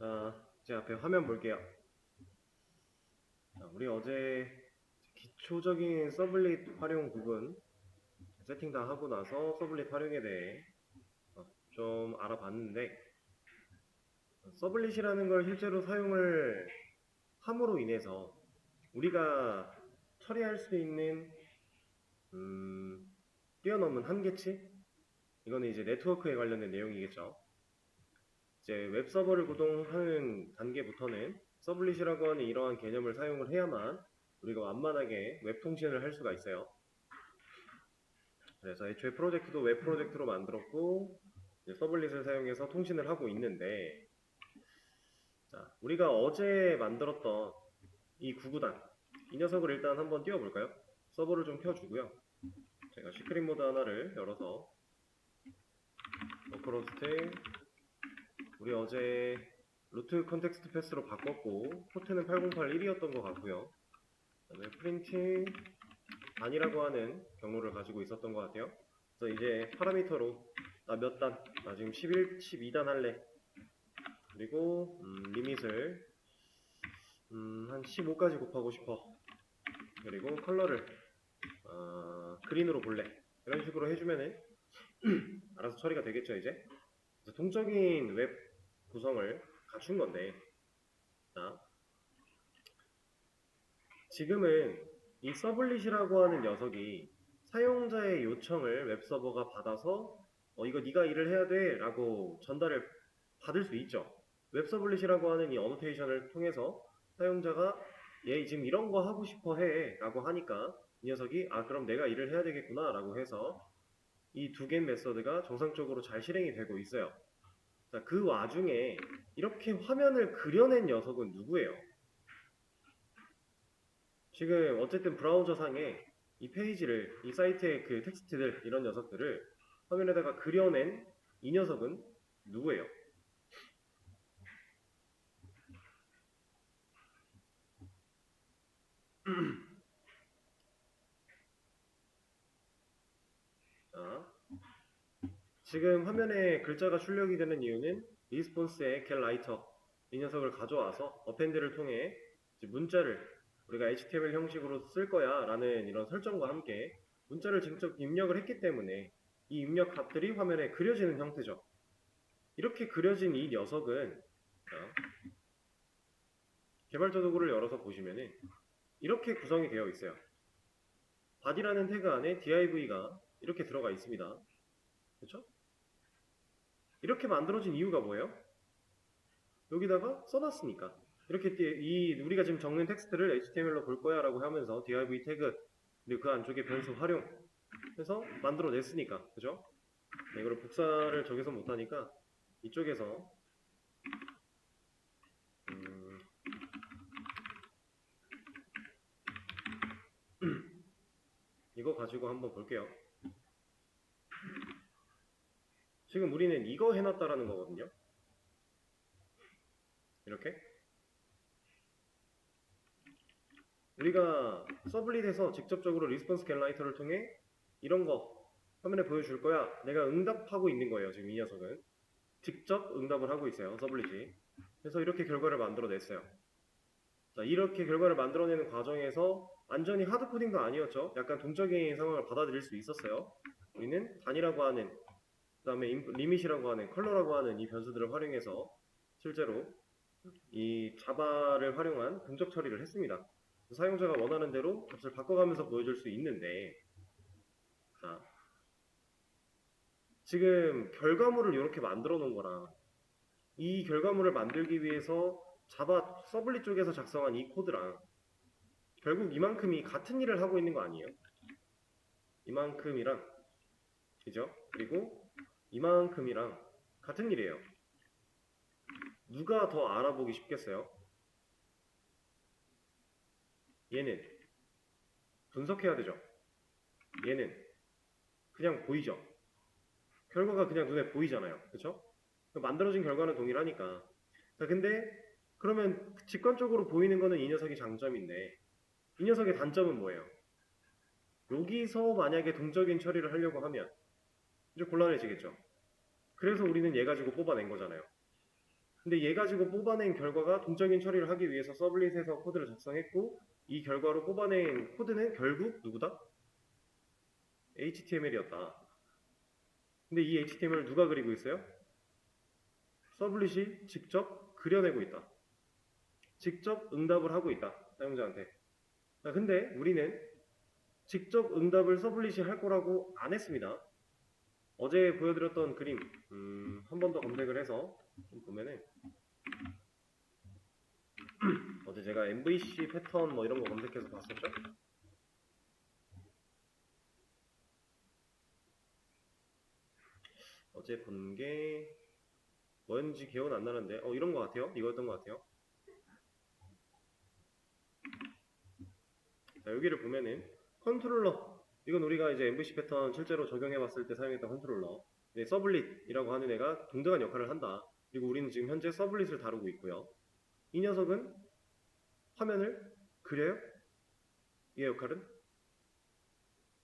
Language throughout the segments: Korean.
자, 제 앞에 화면 볼게요. 자, 우리 어제 기초적인 서블릿 활용 부분 세팅 다 하고 나서 서블릿 활용에 대해 좀 알아봤는데, 서블릿이라는 걸 실제로 사용을 함으로 인해서 우리가 처리할 수 있는 뛰어넘은 한계치? 이거는 이제 네트워크에 관련된 내용이겠죠. 이제 웹 서버를 구동하는 단계부터는 서블릿이라고 하는 이러한 개념을 사용을 해야만 우리가 완만하게 웹 통신을 할 수가 있어요. 그래서 애초에 프로젝트도 웹 프로젝트로 만들었고 서블릿을 사용해서 통신을 하고 있는데, 자, 우리가 어제 만들었던 이 구구단, 이 녀석을 일단 한번 띄워볼까요? 서버를 좀 켜주고요. 제가 시크릿 모드 하나를 열어서 로컬호스트, 우리 어제 루트 컨텍스트 패스로 바꿨고 포트는 8081이었던 것 같고요. 그다음에 프린트 단이라고 하는 경로를 가지고 있었던 것 같아요. 그래서 이제 파라미터로 나 몇 단, 나 지금 12단 할래. 그리고 리밋을 한 15까지 곱하고 싶어. 그리고 컬러를 그린으로 볼래. 이런 식으로 해주면은 알아서 처리가 되겠죠 이제. 그래서 동적인 웹 구성을 갖춘 건데, 자, 지금은 이 서블릿이라고 하는 녀석이 사용자의 요청을 웹서버가 받아서 이거 네가 일을 해야 돼 라고 전달을 받을 수 있죠. 웹서블릿이라고 하는 이 어노테이션을 통해서 사용자가 얘 지금 이런 거 하고 싶어 해 라고 하니까 이 녀석이 그럼 내가 일을 해야 되겠구나 라고 해서 이 두 개의 메서드가 정상적으로 잘 실행이 되고 있어요. 자, 그 와중에 이렇게 화면을 그려낸 녀석은 누구예요? 지금 어쨌든 브라우저 상에 이 페이지를, 이 사이트의 그 텍스트들, 이런 녀석들을 화면에다가 그려낸 이 녀석은 누구예요? 자, 지금 화면에 글자가 출력이 되는 이유는 리스폰스의 겟라이터, 이 녀석을 가져와서 어펜드를 통해 문자를 우리가 HTML 형식으로 쓸 거야 라는 이런 설정과 함께 문자를 직접 입력을 했기 때문에 이 입력 값들이 화면에 그려지는 형태죠. 이렇게 그려진 이 녀석은, 자, 개발자 도구를 열어서 보시면은 이렇게 구성이 되어 있어요. body라는 태그 안에 div가 이렇게 들어가 있습니다. 그렇죠? 이렇게 만들어진 이유가 뭐예요? 여기다가 써놨으니까. 이렇게 우리가 지금 적는 텍스트를 HTML로 볼 거야 라고 하면서 div 태그 그리고 그 안쪽에 변수 활용 해서 만들어냈으니까. 그죠? 네, 이걸 복사를 저기서 못하니까 이쪽에서 이거 가지고 한번 볼게요. 지금 우리는 이거 해놨다라는 거거든요. 이렇게 우리가 서블릿에서 직접적으로 리스폰스 겟라이터를 통해 이런 거 화면에 보여줄 거야. 내가 응답하고 있는 거예요. 지금 이 녀석은 직접 응답을 하고 있어요. 서블릿이. 그래서 이렇게 결과를 만들어냈어요. 자, 이렇게 결과를 만들어내는 과정에서 완전히 하드코딩도 아니었죠. 약간 동적인 상황을 받아들일 수 있었어요. 우리는 단이라고 하는, 그 다음에 리밋이라고 하는, 컬러라고 하는 이 변수들을 활용해서 실제로 이 자바를 활용한 동적 처리를 했습니다. 사용자가 원하는 대로 값을 바꿔가면서 보여줄 수 있는데, 자, 지금 결과물을 이렇게 만들어 놓은 거랑 이 결과물을 만들기 위해서 자바 서블릿 쪽에서 작성한 이 코드랑 결국 이만큼이 같은 일을 하고 있는 거 아니에요? 이만큼이랑, 그죠? 그리고 이만큼이랑 같은 일이에요. 누가 더 알아보기 쉽겠어요? 얘는 분석해야 되죠. 얘는 그냥 보이죠. 결과가 그냥 눈에 보이잖아요. 그쵸? 만들어진 결과는 동일하니까. 자, 근데 그러면 직관적으로 보이는 거는 이 녀석이 장점인데 이 녀석의 단점은 뭐예요? 여기서 만약에 동적인 처리를 하려고 하면 이제 곤란해지겠죠. 그래서 우리는 얘 가지고 뽑아낸 거잖아요. 근데 얘 가지고 뽑아낸 결과가 동적인 처리를 하기 위해서 서블릿에서 코드를 작성했고 이 결과로 뽑아낸 코드는 결국 누구다? HTML이었다. 근데 이 HTML을 누가 그리고 있어요? 서블릿이 직접 그려내고 있다. 직접 응답을 하고 있다. 사용자한테. 근데 우리는 직접 응답을 서블릿이 할 거라고 안 했습니다. 어제 보여드렸던 그림 한 번 더 검색을 해서 좀 보면은 어제 제가 MVC 패턴 뭐 이런 거 검색해서 봤었죠? 어제 본 게 뭐였는지 기억은 안 나는데 이런 거 같아요. 이거였던 거 같아요. 자, 여기를 보면은 컨트롤러 이건 우리가 이제 MVC 패턴 실제로 적용해 봤을 때 사용했던 컨트롤러 서블릿이라고 하는 애가 동등한 역할을 한다. 그리고 우리는 지금 현재 서블릿을 다루고 있고요. 이 녀석은 화면을 그려요? 이 역할은?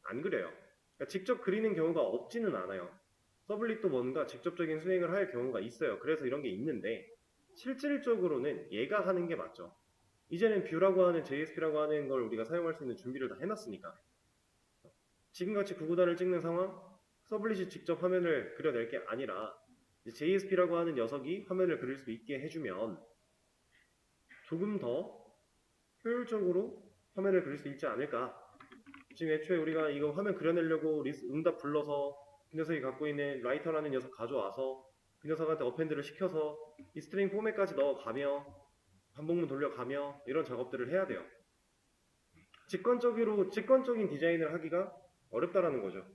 안 그려요. 그러니까 직접 그리는 경우가 없지는 않아요. 서블릿도 뭔가 직접적인 수행을 할 경우가 있어요. 그래서 이런 게 있는데 실질적으로는 얘가 하는 게 맞죠. 이제는 뷰라고 하는 JSP라고 하는 걸 우리가 사용할 수 있는 준비를 다 해놨으니까 지금같이 구구단을 찍는 상황 서블릿이 직접 화면을 그려낼 게 아니라 JSP라고 하는 녀석이 화면을 그릴 수 있게 해주면 조금 더 효율적으로 화면을 그릴 수 있지 않을까. 지금 애초에 우리가 이거 화면 그려내려고 응답 불러서 그 녀석이 갖고 있는 라이터라는 녀석 가져와서 그 녀석한테 어펜드를 시켜서 이 스트링 포맷까지 넣어가며 반복문 돌려가며 이런 작업들을 해야 돼요. 직관적인 디자인을 하기가 어렵다라는 거죠.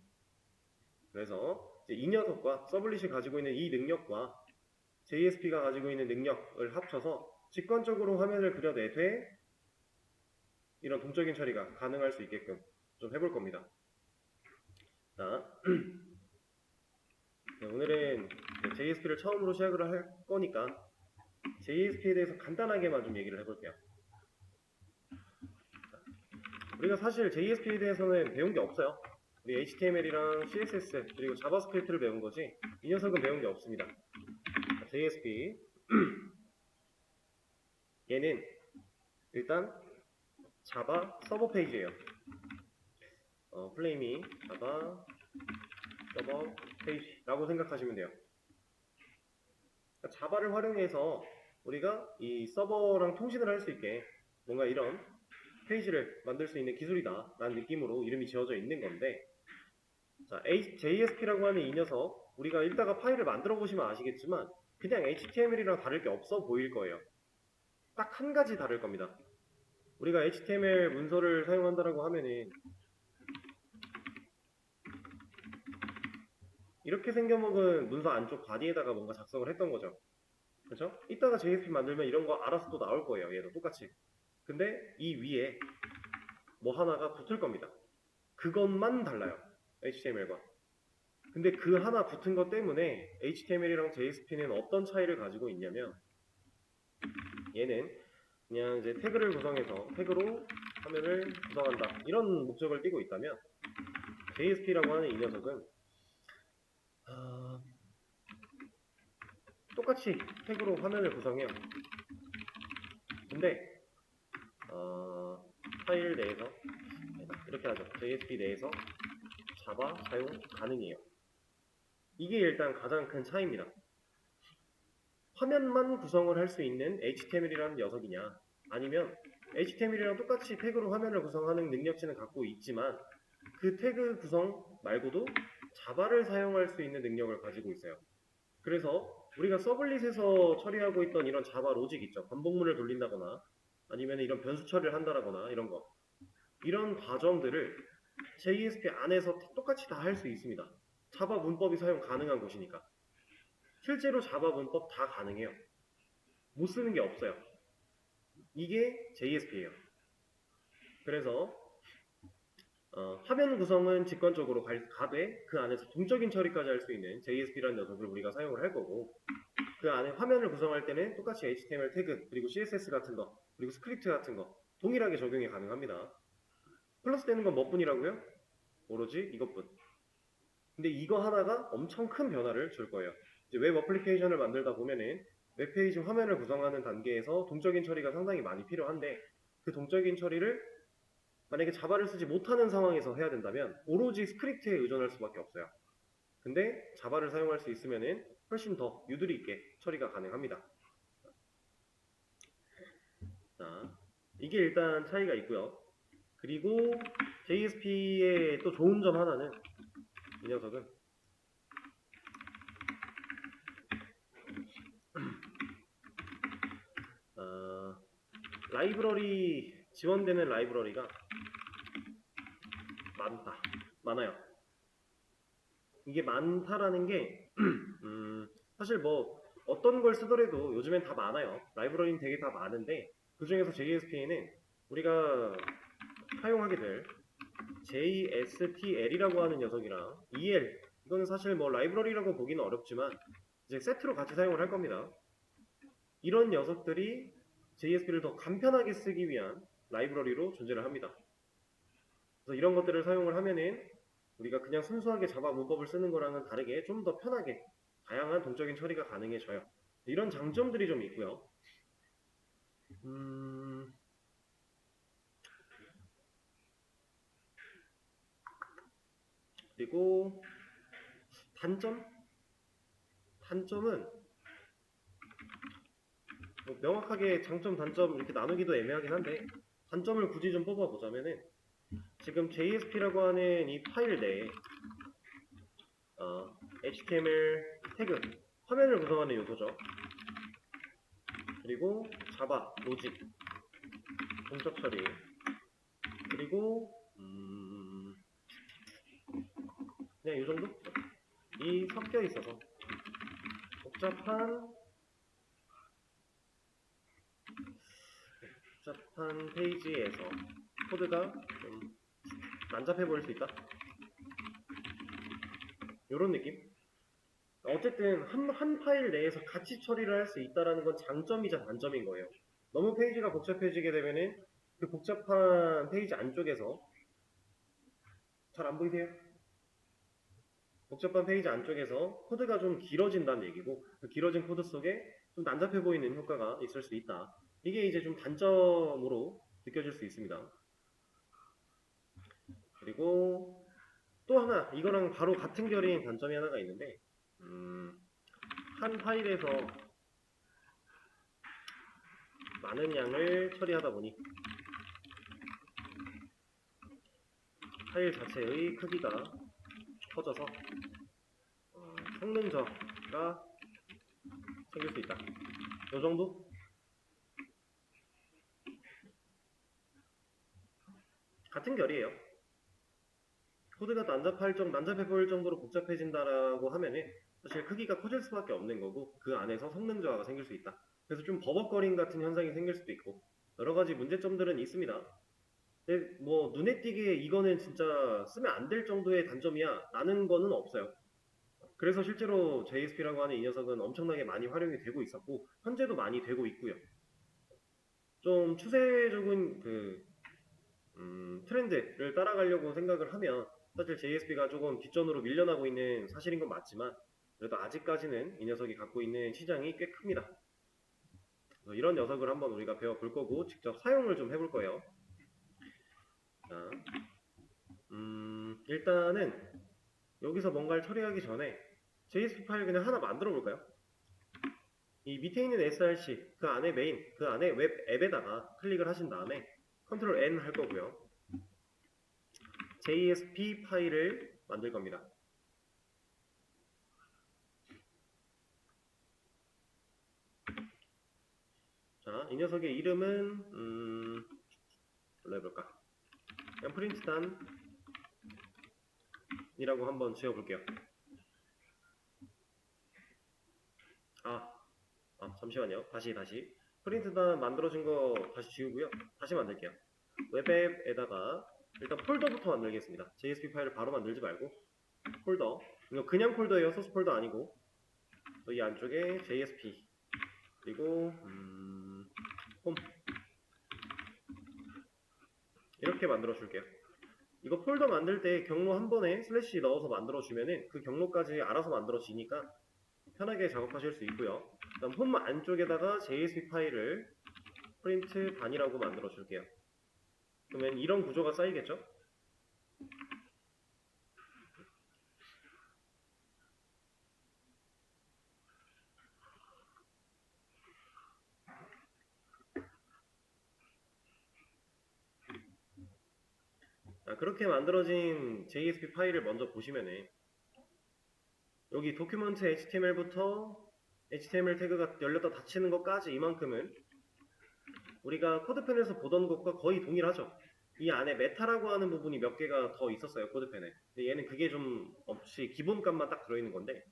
그래서 이 녀석과 서블릿이 가지고 있는 이 능력과 JSP가 가지고 있는 능력을 합쳐서 직관적으로 화면을 그려내되 이런 동적인 처리가 가능할 수 있게끔 좀 해볼 겁니다. 자, 오늘은 JSP를 처음으로 시작을 할 거니까 JSP에 대해서 간단하게만 좀 얘기를 해볼게요. 우리가 사실 JSP에 대해서는 배운 게 없어요. 우리 HTML이랑 CSS 그리고 자바스크립트를 배운 거지 이 녀석은 배운 게 없습니다. JSP 얘는 일단 자바 서버 페이지예요. 플레이미 자바 서버 페이지라고 생각하시면 돼요. 그러니까 자바를 활용해서 우리가 이 서버랑 통신을 할 수 있게 뭔가 이런 페이지를 만들 수 있는 기술이다 라는 느낌으로 이름이 지어져 있는 건데 자, JSP라고 하는 이 녀석 우리가 이따가 파일을 만들어 보시면 아시겠지만 그냥 HTML이랑 다를 게 없어 보일 거예요. 딱 한 가지 다를 겁니다. 우리가 HTML 문서를 사용한다라고 하면은 이렇게 생겨먹은 문서 안쪽 바디에다가 뭔가 작성을 했던 거죠. 그렇죠? 이따가 JSP 만들면 이런 거 알아서 또 나올 거예요. 얘도 똑같이. 근데 이 위에 뭐 하나가 붙을 겁니다. 그것만 달라요. HTML과. 근데 그 하나 붙은 것 때문에 HTML이랑 JSP는 어떤 차이를 가지고 있냐면 얘는 그냥 이제 태그를 구성해서 태그로 화면을 구성한다 이런 목적을 띠고 있다면 JSP라고 하는 이 녀석은 똑같이 태그로 화면을 구성해요. 근데 파일 내에서 이렇게 하죠. JSP 내에서 자바 사용 가능해요. 이게 일단 가장 큰 차이입니다. 화면만 구성을 할 수 있는 HTML이라는 녀석이냐 아니면 HTML이랑 똑같이 태그로 화면을 구성하는 능력치는 갖고 있지만 그 태그 구성 말고도 자바를 사용할 수 있는 능력을 가지고 있어요. 그래서 우리가 서블릿에서 처리하고 있던 이런 자바 로직 있죠. 반복문을 돌린다거나 아니면 이런 변수 처리를 한다거나 이런 거 이런 과정들을 JSP 안에서 똑같이 다 할 수 있습니다. 자바 문법이 사용 가능한 곳이니까. 실제로 자바 문법 다 가능해요. 못 쓰는 게 없어요. 이게 JSP예요. 그래서 화면 구성은 직관적으로 가되 그 안에서 동적인 처리까지 할 수 있는 JSP라는 녀석을 우리가 사용을 할 거고 그 안에 화면을 구성할 때는 똑같이 HTML 태그 그리고 CSS 같은 거 그리고 스크립트 같은 거 동일하게 적용이 가능합니다. 플러스 되는 건 뭐뿐이라고요? 오로지 이것뿐. 근데 이거 하나가 엄청 큰 변화를 줄 거예요. 이제 웹 어플리케이션을 만들다 보면은 웹페이지 화면을 구성하는 단계에서 동적인 처리가 상당히 많이 필요한데 그 동적인 처리를 만약에 자바를 쓰지 못하는 상황에서 해야 된다면 오로지 스크립트에 의존할 수밖에 없어요. 근데 자바를 사용할 수 있으면 훨씬 더 유두리 있게 처리가 가능합니다. 자, 이게 일단 차이가 있고요. 그리고 JSP의 또 좋은 점 하나는 이 녀석은 라이브러리 지원되는 라이브러리가 많아요. 이게 많다라는 게 사실 뭐 어떤 걸 쓰더라도 요즘엔 다 많아요. 라이브러리는 되게 다 많은데 그 중에서 JSP에는 우리가 사용하게 될 JSTL이라고 하는 녀석이랑 EL 이거는 사실 뭐 라이브러리라고 보기는 어렵지만 이제 세트로 같이 사용을 할 겁니다. 이런 녀석들이 JSP를 더 간편하게 쓰기 위한 라이브러리로 존재를 합니다. 그래서 이런 것들을 사용을 하면은 우리가 그냥 순수하게 자바 문법을 쓰는 거랑은 다르게 좀 더 편하게 다양한 동적인 처리가 가능해져요. 이런 장점들이 좀 있고요. 그리고 단점은 뭐 명확하게 장점, 단점 이렇게 나누기도 애매하긴 한데 단점을 굳이 좀 뽑아보자면은 지금 JSP라고 하는 이 파일 내에 HTML 태그, 화면을 구성하는 요소죠. 그리고 자바, 로직, 동적 처리, 그리고 그냥 이 정도? 이 섞여 있어서 복잡한 페이지에서 코드가 좀 난잡해 보일 수 있다. 이런 느낌? 어쨌든 한 파일 내에서 같이 처리를 할 수 있다는 건 장점이자 단점인 거예요. 너무 페이지가 복잡해지게 되면은 그 복잡한 페이지 안쪽에서 잘 안 보이세요? 복잡한 페이지 안쪽에서 코드가 좀 길어진다는 얘기고 그 길어진 코드 속에 좀 난잡해 보이는 효과가 있을 수 있다. 이게 이제 좀 단점으로 느껴질 수 있습니다. 그리고 또 하나 이거랑 바로 같은 결인 단점이 하나가 있는데 한 파일에서 많은 양을 처리하다 보니 파일 자체의 크기가 커져서 성능 저하가 생길 수 있다. 이 정도? 같은 결이에요. 코드가 난잡해 보일 정도로 복잡해진다라고 하면은 사실 크기가 커질 수밖에 없는 거고 그 안에서 성능 저하가 생길 수 있다. 그래서 좀 버벅거림 같은 현상이 생길 수도 있고 여러 가지 문제점들은 있습니다. 근데 뭐 눈에 띄게 이거는 진짜 쓰면 안 될 정도의 단점이야 라는 거는 없어요. 그래서 실제로 JSP라고 하는 이 녀석은 엄청나게 많이 활용이 되고 있었고 현재도 많이 되고 있고요. 좀 추세적인 트렌드를 따라가려고 생각을 하면 사실 JSP가 조금 뒷전으로 밀려나고 있는 사실인 건 맞지만 그래도 아직까지는 이 녀석이 갖고 있는 시장이 꽤 큽니다. 이런 녀석을 한번 우리가 배워볼 거고 직접 사용을 좀 해볼 거예요. 자, 일단은 여기서 뭔가를 처리하기 전에 JSP 파일 그냥 하나 만들어 볼까요? 이 밑에 있는 src 그 안에 메인 그 안에 웹 앱에다가 클릭을 하신 다음에 컨트롤 N 할 거고요. JSP 파일을 만들 겁니다. 자, 이 녀석의 이름은 뭘로 해볼까? 그냥 프린트단이라고 한번 지어볼게요. 잠시만요. 다시 프린트단 만들어진 거 다시 지우고요. 다시 만들게요. 웹앱에다가 일단 폴더부터 만들겠습니다. JSP 파일을 바로 만들지 말고 폴더, 이거 그냥 폴더예요. 소스 폴더 아니고 이 안쪽에 JSP 그리고 홈 이렇게 만들어 줄게요. 이거 폴더 만들 때 경로 한 번에 슬래시 넣어서 만들어 주면은 그 경로까지 알아서 만들어지니까 편하게 작업하실 수 있고요. 그다음 홈 안쪽에다가 JSP 파일을 프린트 단이라고 만들어 줄게요. 그러면 이런 구조가 쌓이겠죠? 그렇게 만들어진 JSP 파일을 먼저 보시면은 여기 도큐먼트 HTML부터 HTML 태그가 열렸다 닫히는 것까지 이만큼은 우리가 코드펜에서 보던 것과 거의 동일하죠. 이 안에 메타라고 하는 부분이 몇 개가 더 있었어요, 코드펜에. 근데 얘는 그게 좀 없이 기본값만 딱 들어있는 건데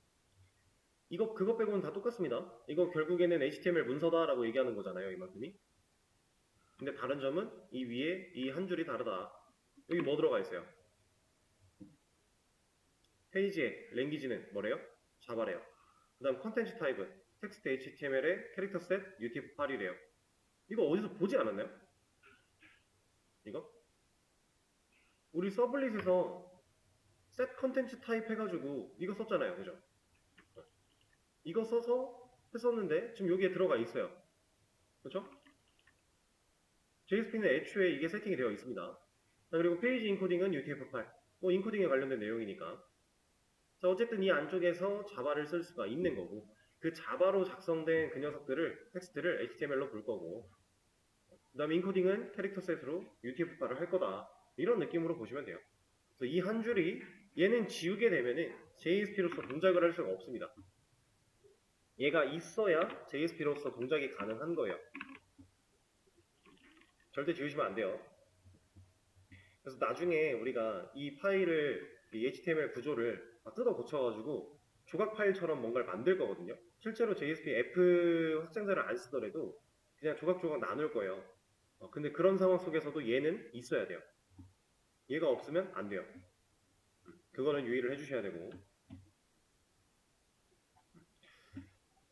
그거 빼고는 다 똑같습니다. 이거 결국에는 HTML 문서다라고 얘기하는 거잖아요, 이만큼이. 근데 다른 점은 이 위에 이 한 줄이 다르다. 여기 뭐 들어가 있어요? 페이지의 랭귀지는 뭐래요? 자바래요. 그 다음 컨텐츠 타입은 텍스트 HTML의 캐릭터 셋 UTF-8이래요. 이거 어디서 보지 않았나요? 이거? 우리 서블릿에서 셋 컨텐츠 타입 해가지고 이거 썼잖아요. 그죠? 이거 써서 했었는데 지금 여기에 들어가 있어요. 그렇죠? JSP는 애초에 이게 세팅이 되어 있습니다. 그리고 페이지 인코딩은 UTF-8. 인코딩에 관련된 내용이니까. 자, 어쨌든 이 안쪽에서 자바를 쓸 수가 있는 거고 그 자바로 작성된 그 녀석들을 텍스트를 HTML로 볼 거고 그 다음에 인코딩은 캐릭터 셋으로 UTF-8을 할 거다. 이런 느낌으로 보시면 돼요. 그래서 이 한 줄이 얘는 지우게 되면은 JSP로서 동작을 할 수가 없습니다. 얘가 있어야 JSP로서 동작이 가능한 거예요. 절대 지우시면 안 돼요. 그래서 나중에 우리가 이 파일을 이 HTML 구조를 뜯어 고쳐가지고 조각 파일처럼 뭔가를 만들 거거든요. 실제로 JSP F 확장자를 안 쓰더라도 그냥 조각조각 나눌 거예요. 근데 그런 상황 속에서도 얘는 있어야 돼요. 얘가 없으면 안 돼요. 그거는 유의를 해주셔야 되고.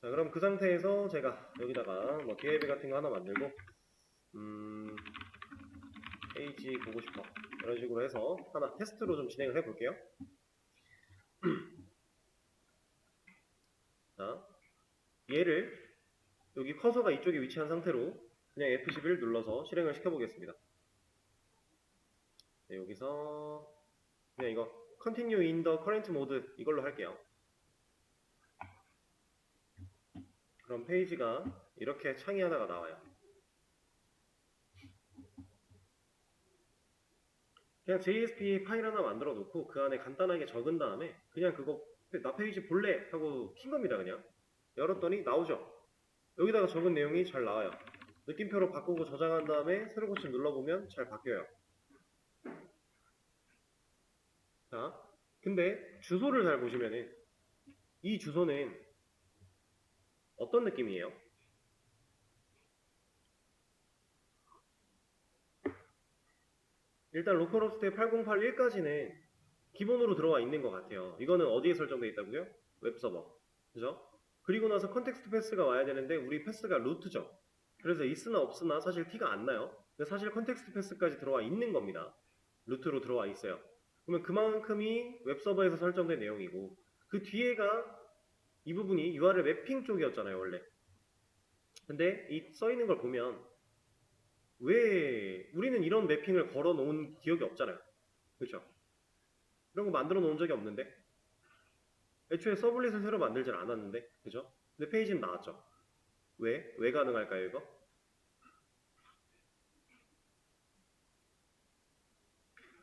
자, 그럼 그 상태에서 제가 여기다가 뭐 DLB 같은 거 하나 만들고 페이지 보고 싶어 이런 식으로 해서 하나 테스트로 좀 진행을 해 볼게요. 자, 얘를 여기 커서가 이쪽에 위치한 상태로 그냥 F11 눌러서 실행을 시켜 보겠습니다. 네, 여기서 그냥 이거 Continue in the current mode 이걸로 할게요. 그럼 페이지가 이렇게 창이 하나가 나와요. 그냥 JSP 파일 하나 만들어 놓고 그 안에 간단하게 적은 다음에 그냥 그거 나 페이지 볼래 하고 킨 겁니다. 그냥 열었더니 나오죠. 여기다가 적은 내용이 잘 나와요. 느낌표로 바꾸고 저장한 다음에 새로 고침 눌러보면 잘 바뀌어요. 자, 근데 주소를 잘 보시면은 이 주소는 어떤 느낌이에요? 일단 로컬호스트의 8081까지는 기본으로 들어와 있는 것 같아요. 이거는 어디에 설정되어 있다고요? 웹서버. 그죠? 그리고 나서 컨텍스트 패스가 와야 되는데 우리 패스가 루트죠. 그래서 있으나 없으나 사실 티가 안 나요. 근데 사실 컨텍스트 패스까지 들어와 있는 겁니다. 루트로 들어와 있어요. 그러면 그만큼이 웹서버에서 설정된 내용이고 그 뒤에가 이 부분이 URL 맵핑 쪽이었잖아요, 원래. 근데 이 써있는 걸 보면 왜 우리는 이런 맵핑을 걸어 놓은 기억이 없잖아요. 그렇죠? 이런 거 만들어 놓은 적이 없는데 애초에 서블릿을 새로 만들진 않았는데 그죠? 근데 페이지는 나왔죠. 왜? 왜 가능할까요, 이거?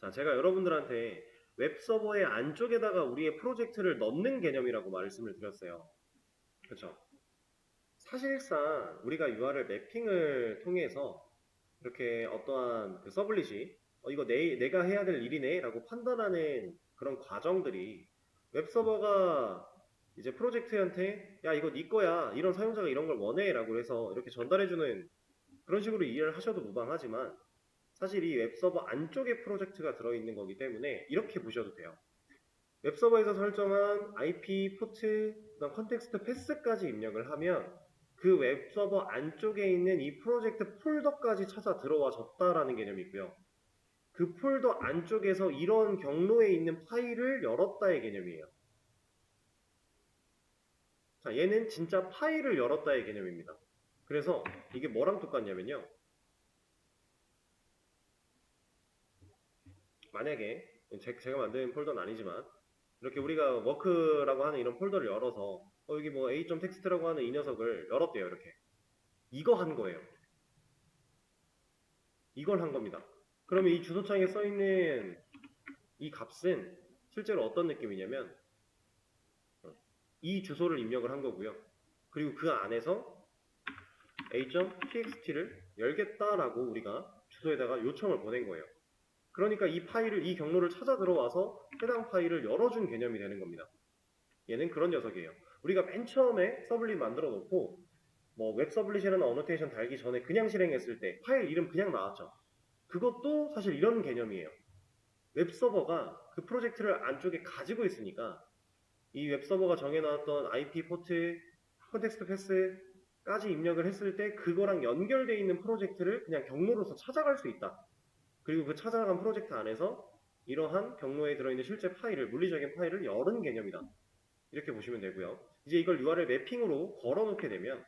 자, 제가 여러분들한테 웹서버의 안쪽에다가 우리의 프로젝트를 넣는 개념이라고 말씀을 드렸어요. 그렇죠? 사실상 우리가 URL 매핑을 통해서 이렇게 어떠한 그 서블릿이 이거 내가 해야 될 일이네 라고 판단하는 그런 과정들이 웹서버가 이제 프로젝트한테 야 이거 네 거야 이런 사용자가 이런 걸 원해 라고 해서 이렇게 전달해주는 그런 식으로 이해를 하셔도 무방하지만 사실 이 웹서버 안쪽에 프로젝트가 들어있는 거기 때문에 이렇게 보셔도 돼요. 웹서버에서 설정한 IP, 포트, 그다음 컨텍스트 패스까지 입력을 하면 그 웹서버 안쪽에 있는 이 프로젝트 폴더까지 찾아 들어와 줬다라는 개념이 있고요. 그 폴더 안쪽에서 이런 경로에 있는 파일을 열었다의 개념이에요. 자, 얘는 진짜 파일을 열었다의 개념입니다. 그래서 이게 뭐랑 똑같냐면요. 만약에 제가 만든 폴더는 아니지만 이렇게 우리가 워크라고 하는 이런 폴더를 열어서 여기 뭐 a.text라고 하는 이 녀석을 열었대요. 이렇게 이거 한 거예요. 이걸 한 겁니다. 그러면 이 주소창에 써있는 이 값은 실제로 어떤 느낌이냐면 이 주소를 입력을 한 거고요. 그리고 그 안에서 a.txt를 열겠다라고 우리가 주소에다가 요청을 보낸 거예요. 그러니까 이 파일을, 이 경로를 찾아 들어와서 해당 파일을 열어준 개념이 되는 겁니다. 얘는 그런 녀석이에요. 우리가 맨 처음에 서블릿 만들어 놓고 뭐 웹 서블릿이라는 어노테이션 달기 전에 그냥 실행했을 때 파일 이름 그냥 나왔죠. 그것도 사실 이런 개념이에요. 웹 서버가 그 프로젝트를 안쪽에 가지고 있으니까 이 웹 서버가 정해놨던 IP 포트, 컨텍스트 패스까지 입력을 했을 때 그거랑 연결되어 있는 프로젝트를 그냥 경로로서 찾아갈 수 있다. 그리고 그 찾아간 프로젝트 안에서 이러한 경로에 들어있는 실제 파일을, 물리적인 파일을 열은 개념이다. 이렇게 보시면 되고요. 이제 이걸 URL 매핑으로 걸어놓게 되면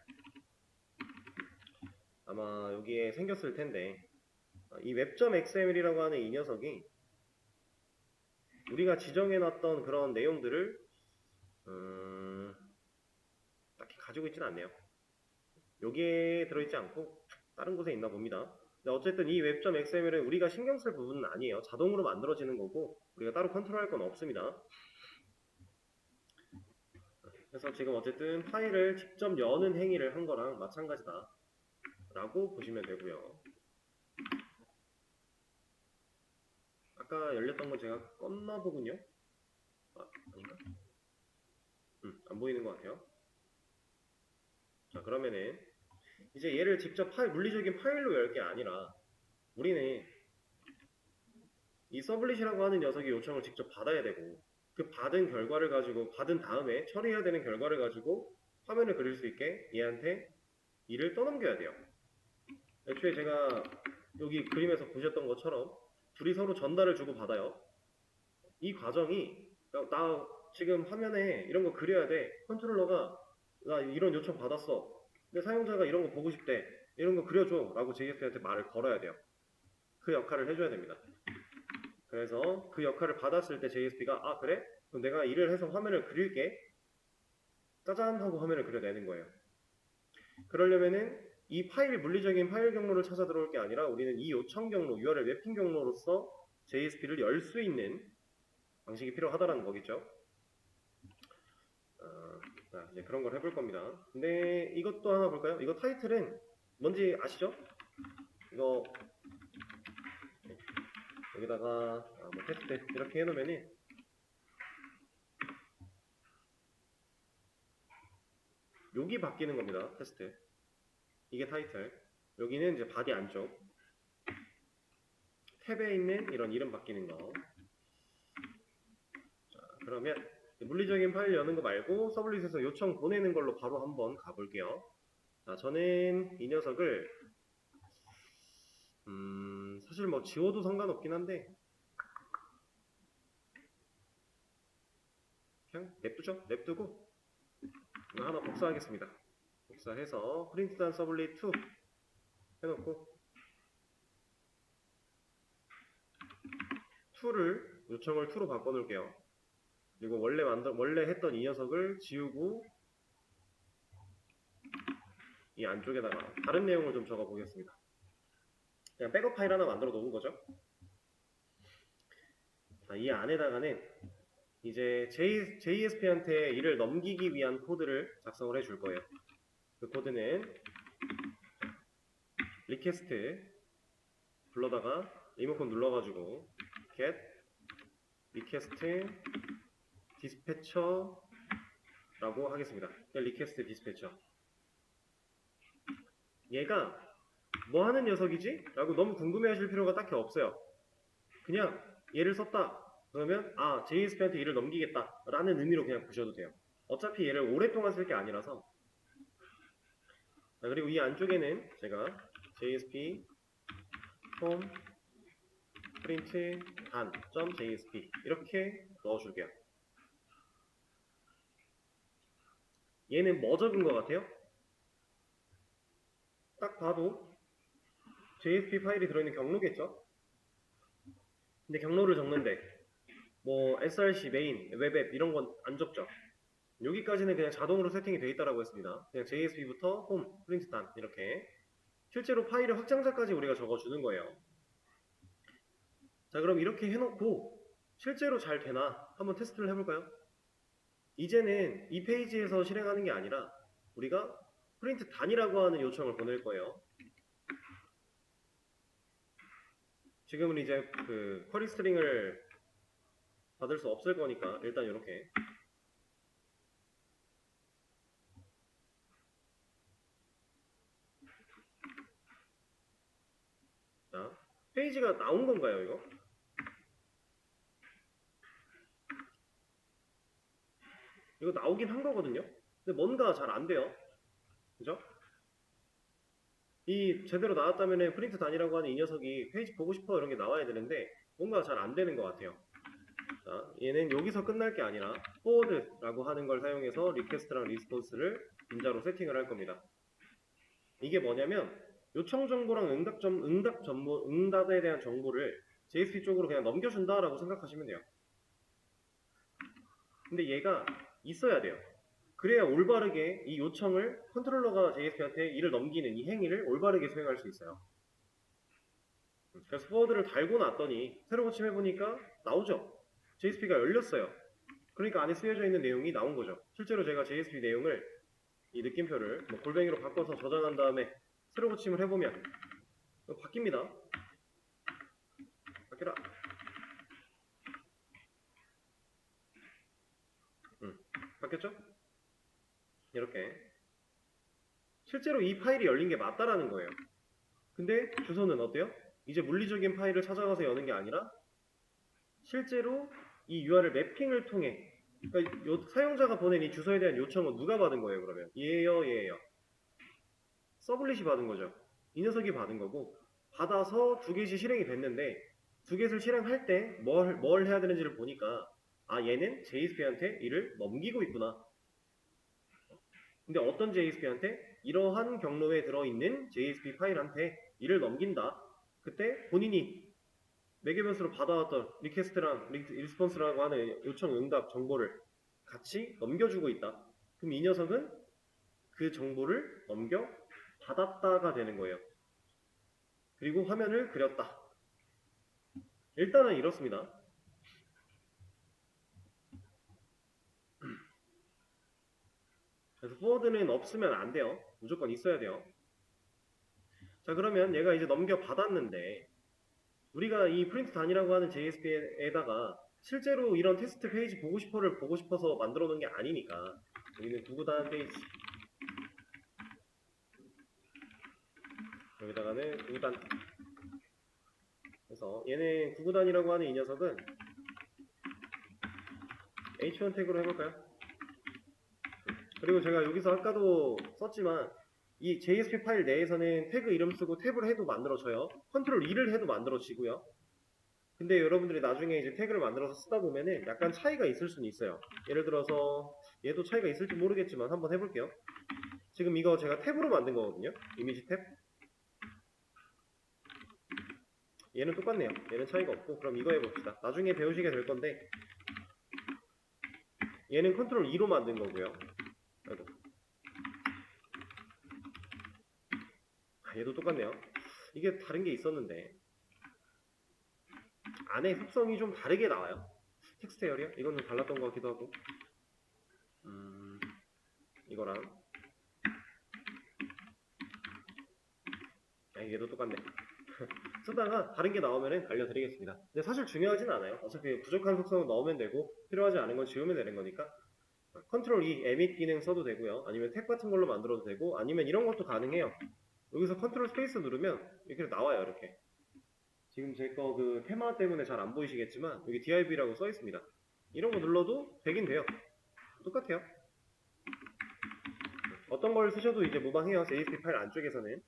아마 여기에 생겼을 텐데 이 web.xml이라고 하는 이 녀석이 우리가 지정해놨던 그런 내용들을 딱히 가지고 있지는 않네요. 여기에 들어있지 않고 다른 곳에 있나 봅니다. 근데 어쨌든 이 web.xml은 우리가 신경 쓸 부분은 아니에요. 자동으로 만들어지는 거고 우리가 따로 컨트롤할 건 없습니다. 그래서 지금 어쨌든 파일을 직접 여는 행위를 한 거랑 마찬가지다 라고 보시면 되고요. 아까 열렸던 건 제가 껐나 보군요. 아닌가? 안 보이는 것 같아요. 자, 그러면은 이제 얘를 직접 물리적인 파일로 열 게 아니라 우리는 이 서블릿이라고 하는 녀석의 요청을 직접 받아야 되고 그 받은 결과를 가지고 받은 다음에 처리해야 되는 결과를 가지고 화면을 그릴 수 있게 얘한테 일을 떠넘겨야 돼요. 애초에 제가 여기 그림에서 보셨던 것처럼 둘이 서로 전달을 주고 받아요. 이 과정이 나 지금 화면에 이런 거 그려야 돼. 컨트롤러가 나 이런 요청 받았어. 근데 사용자가 이런 거 보고 싶대. 이런 거 그려줘 라고 JSP한테 말을 걸어야 돼요. 그 역할을 해줘야 됩니다. 그래서 그 역할을 받았을 때 JSP가 아 그래? 그럼 내가 일을 해서 화면을 그릴게. 짜잔 하고 화면을 그려내는 거예요. 그러려면은 이 파일 물리적인 파일 경로를 찾아 들어올 게 아니라 우리는 이 요청 경로, URL 매핑 경로로서 JSP를 열 수 있는 방식이 필요하다라는 거겠죠. 자, 이제 그런 걸 해볼 겁니다. 근데 이것도 하나 볼까요? 이거 타이틀은 뭔지 아시죠? 이거 여기다가 뭐 테스트 이렇게 해놓으면은 여기 바뀌는 겁니다. 테스트. 이게 타이틀. 여기는 이제 바디 안쪽. 탭에 있는 이런 이름 바뀌는 거. 자, 그러면 물리적인 파일 여는 거 말고 서블릿에서 요청 보내는 걸로 바로 한번 가볼게요. 자, 저는 이 녀석을 사실 뭐 지워도 상관없긴 한데 그냥 냅두죠. 냅두고 이거 하나 복사하겠습니다. 복사해서 프린트단 서블릿 2 해놓고 2를 요청을 2로 바꿔놓을게요. 그리고 원래 했던 이 녀석을 지우고 이 안쪽에다가 다른 내용을 좀 적어 보겠습니다. 그냥 백업 파일 하나 만들어 놓은 거죠. 자, 이 안에다가는 이제 JSP한테 이를 넘기기 위한 코드를 작성을 해줄 거예요. 그 코드는 리퀘스트 불러다가 리모컨 눌러가지고 get request dispatcher 라고 하겠습니다. 리퀘스트 디스패처. 얘가 뭐 하는 녀석이지? 라고 너무 궁금해 하실 필요가 딱히 없어요. 그냥 얘를 썼다. 그러면 아 JSP한테 일을 넘기겠다 라는 의미로 그냥 보셔도 돼요. 어차피 얘를 오랫동안 쓸 게 아니라서. 자, 그리고 이 안쪽에는 제가 JSP form print dan.jsp 이렇게 넣어줄게요. 얘는 뭐 적은 것 같아요? 딱 봐도 JSP 파일이 들어있는 경로겠죠? 근데 경로를 적는데 뭐 src, 메인, 웹앱 이런 건 안 적죠? 여기까지는 그냥 자동으로 세팅이 되어 있다고 했습니다. 그냥 JSP부터 홈, 프린트 단 이렇게 실제로 파일의 확장자까지 우리가 적어주는 거예요. 자, 그럼 이렇게 해놓고 실제로 잘 되나 한번 테스트를 해볼까요? 이제는 이 페이지에서 실행하는 게 아니라 우리가 프린트 단이라고 하는 요청을 보낼 거예요. 지금은 이제 그 쿼리 스트링을 받을 수 없을 거니까 일단 이렇게 자, 페이지가 나온 건가요 이거? 이거 나오긴 한 거거든요. 근데 뭔가 잘 안 돼요. 그죠? 이 제대로 나왔다면 프린트 단이라고 하는 이 녀석이 페이지 보고 싶어 이런 게 나와야 되는데 뭔가 잘 안 되는 것 같아요. 자, 얘는 여기서 끝날 게 아니라 forward라고 하는 걸 사용해서 리퀘스트랑 리스폰스를 분자로 세팅을 할 겁니다. 이게 뭐냐면 요청 정보랑 응답에 대한 정보를 JSP 쪽으로 그냥 넘겨준다라고 생각하시면 돼요. 근데 얘가 있어야 돼요. 그래야 올바르게 이 요청을 컨트롤러가 JSP한테 일을 넘기는 이 행위를 올바르게 수행할 수 있어요. 그래서 forward를 달고 놨더니 새로 고침해보니까 나오죠. JSP가 열렸어요. 그러니까 안에 쓰여져 있는 내용이 나온 거죠. 실제로 제가 JSP 내용을 이 느낌표를 뭐 골뱅이로 바꿔서 저장한 다음에 새로 고침을 해보면 바뀝니다. 바뀌라. 바뀌었죠? 이렇게 실제로 이 파일이 열린 게 맞다라는 거예요. 근데 주소는 어때요? 이제 물리적인 파일을 찾아가서 여는 게 아니라 실제로 이 URL 매핑을 통해 그러니까 사용자가 보낸 이 주소에 대한 요청은 누가 받은 거예요 그러면? 얘예요. 서블릿이 받은 거죠. 이 녀석이 받은 거고 받아서 두 개씩 실행이 됐는데 두 개를 실행할 때 뭘 해야 되는지를 보니까 아 얘는 JSP한테 일을 넘기고 있구나. 근데 어떤 JSP한테? 이러한 경로에 들어있는 JSP 파일한테 일을 넘긴다. 그때 본인이 매개변수로 받아왔던 리퀘스트랑 리스폰스라고 하는 요청 응답 정보를 같이 넘겨주고 있다. 그럼 이 녀석은 그 정보를 넘겨 받았다가 되는 거예요. 그리고 화면을 그렸다. 일단은 이렇습니다. 그래서 forward는 없으면 안 돼요. 무조건 있어야 돼요. 자, 그러면 얘가 이제 넘겨받았는데 우리가 이 프린트 단이라고 하는 JSP에다가 실제로 이런 테스트 페이지 보고 싶어를 보고 싶어서 만들어 놓은 게 아니니까 여기는 구구단 페이지 여기다가는 구구단 그래서 얘는 구구단이라고 하는 이 녀석은 H1 태그로 해볼까요? 그리고 제가 여기서 아까도 썼지만 이 JSP 파일 내에서는 태그 이름 쓰고 탭을 해도 만들어져요. 컨트롤 2를 해도 만들어지고요. 근데 여러분들이 나중에 이제 태그를 만들어서 쓰다 보면은 약간 차이가 있을 수는 있어요. 예를 들어서 얘도 차이가 있을지 모르겠지만 한번 해볼게요. 지금 이거 제가 탭으로 만든 거거든요. 이미지 탭. 얘는 똑같네요. 얘는 차이가 없고 그럼 이거 해봅시다. 나중에 배우시게 될 건데 얘는 컨트롤 2로 만든 거고요. 아이고. 얘도 똑같네요. 이게 다른 게 있었는데 안에 속성이 좀 다르게 나와요. 텍스트 에어리어? 이건 좀 달랐던 것 같기도 하고 이거랑 얘도 똑같네. 쓰다가 다른 게 나오면 알려드리겠습니다. 근데 사실 중요하진 않아요. 어차피 부족한 속성은 넣으면 되고 필요하지 않은 건 지우면 되는 거니까 컨트롤 E, 에밋 기능 써도 되고요. 아니면 탭 같은 걸로 만들어도 되고 아니면 이런 것도 가능해요. 여기서 컨트롤 스페이스 누르면 이렇게 나와요. 이렇게 지금 제 거 그 테마 때문에 잘 안 보이시겠지만 여기 DIB라고 써 있습니다. 이런 거 눌러도 되긴 돼요. 똑같아요. 어떤 걸 쓰셔도 이제 무방해요. JSP 파일 안쪽에서는.